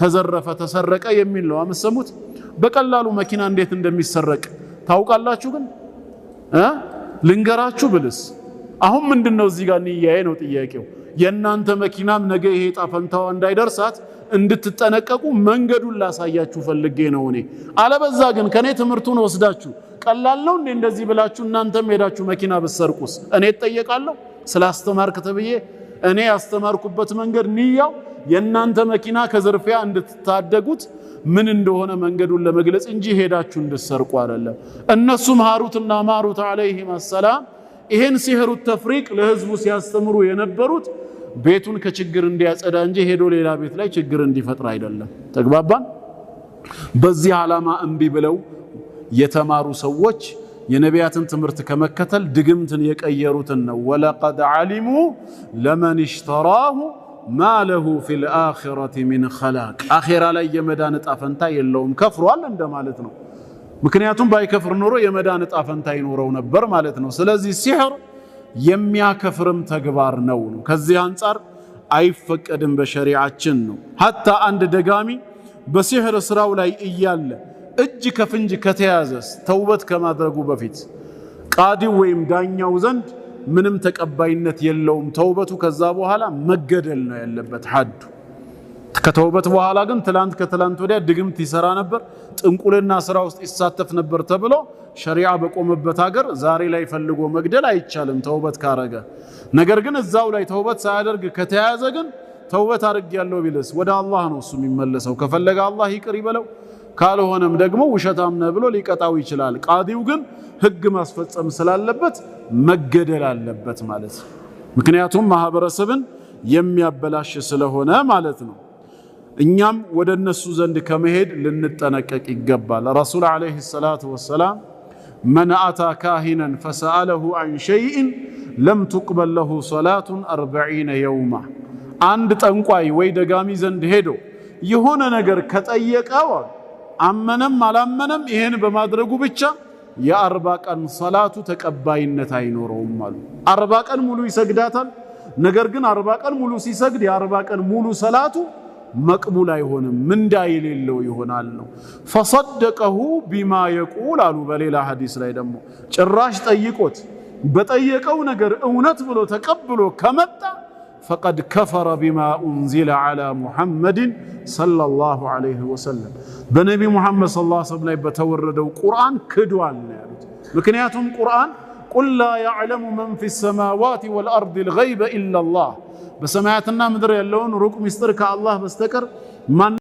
ተዘረፈ ተሰረቀ የሚል ነው አመሰሙት በቀላሉ መኪና እንዴት እንደሚሰረቅ ታውቃላችሁ ግን ልንገራችሁ ብልስ አሁን ምንድነው እዚህ ጋር ንያዬ ነው ጥያቄው የናንተ መኪናም ነገ ይሄ ጣፈንታው እንዳይደርሳት እንድትጠነቀቁ መንገዱን ላሳያችሁ ፈልጌ ነው እኔ አለበዛ ግን ከኔ ትምርቱን ወስዳችሁ ቀላል ነው እንደዚህ ብላችሁ እናንተም ሄዳችሁ መኪና በሰርቁስ እኔ ተጠየቃለሁ ስላስተማርክ ተብዬ እኔ ያስተማርኩበት መንገድ ንያው የናንተ መኪና ከዝርፊያ እንድትታደጉት ምን እንደሆነ መንገዱን ለመግለጽ እንጂ ሄዳችሁ እንድትሰርቁ አይደለም እነሱም ሃሩትና ማሩት አለይሂም ሰላም ይሄን ሲህሩ ተፍሪቅ ለህዝቡ ሲያስተምሩ የነበሩት ቤቱን ከችግር እንዲያጸዳ እንጂ ሄዶ ሌላ ቤት ላይ ችግር እንዲፈጥር አይደለም ተግባባን በዚህ ዓላማ እንቢ ብለው የተማሩ ሰዎች የነቢያትን ትምርት ከመከተል ድግምትን የቀየሩትን ነው ወለቀድ ዓሊሙ ለመን اشتراه ما له في الآخرة من خلاق አኺራ ላይ የመዳን ጣፈንታ የለውም ከፍሯል እንደማለት ነው ምክንያቱም ባይከፍር ኖሮ የመዳን ጣፈንታ ይኖረው ነበር ማለት ነው ስለዚህ ሲህር የሚያከፍርም ተግባር ነው ከዚህ አንፃር አይፈቀድም በሸሪዓችን ነው hatta አንድ ደጋሚ በሲህር ስራው ላይ እያለ እጅ ከፍንጅ ከተያዘስ ተውበት ከማድረጉ በፊት ቃዲው ወይም ዳኛው ዘንድ ምንም ተቀባይነት የለውም ተውበቱ ከዛ በኋላ መገደል ነው ያለበት ሐዱ ከተውበት በኋላ ግን ከትላንት ወዲያ ድግምት ይሰራ ነበር ጥንቁልና ስራ ውስጥ ይሳተፍ ነበር ተብሎ ሸሪዓ በቆመበት ሀገር ዛሬ ላይ ፈልጎ መግደል አይቻልም ተውበት ካረገ ነገር ግን እዛው ላይ ተውበት ሳያደርግ ከተያዘ ግን ተውበት አድርግ ያለው ቢልስ ወደ አላህ ነው እሱ የሚመለሰው ከፈለገ አላህ ይቅር ይበለው ካልሆነም ደግሞ ውሸታም ነው ብሎ ሊቀጣው ይችላል ቃዲው ግን ህግ ማስፈጸም ስላለበት መገደል አለበት ማለት ምክንያቱም ማህበረሰብን የሚያበላሽ ስለሆነ ማለት ነው እኛም ወደ እነሱ ዘንድ ከመሄድ ልንጠነቀቅ ይገባል ረሱል አለይሂ ሰላቱ ወሰላም من أتى كاهنا فسأله عن شيء لم تقبل له صلاة 40 يوما عند ጠንቋይ ወይ ደጋሚ ዘንድ ሄዶ የሆነ ነገር ከጠየቀው አመነም አላመነም ይሄን በማድረጉ ብቻ የ40 ቀን ሶላቱ ተቀባይነት አይኖረውም አሉ 40 ቀን ሙሉ ይሰግዳታል ነገር ግን 40 ቀን ሙሉ ሲሰግድ የ40 ቀን ሙሉ ሶላቱ መቅቡል አይሆንም ምንዳ የሌለው ይሆናል ነው فصدقه بما يقول አሉ በሌላ ሐዲስ ላይ ደግሞ ጭራሽ ጠይቆት በጠየቀው ነገር እውነት ብሎ ተቀብሎ ከመጣ فقد كفر بما أنزل على محمد صلى الله عليه وسلم بنبي محمد صلى الله عليه وسلم ላይ በተወረደው ቁርአን ክዷል ነው ያሉት ምክንያቱም ቁርአን قل لا يعلم من في السماوات والأرض الغيب إلا الله በሰማያትና ምድር ያለውን ሩቅ ምስጢር ከአላህ በስተቀር ማን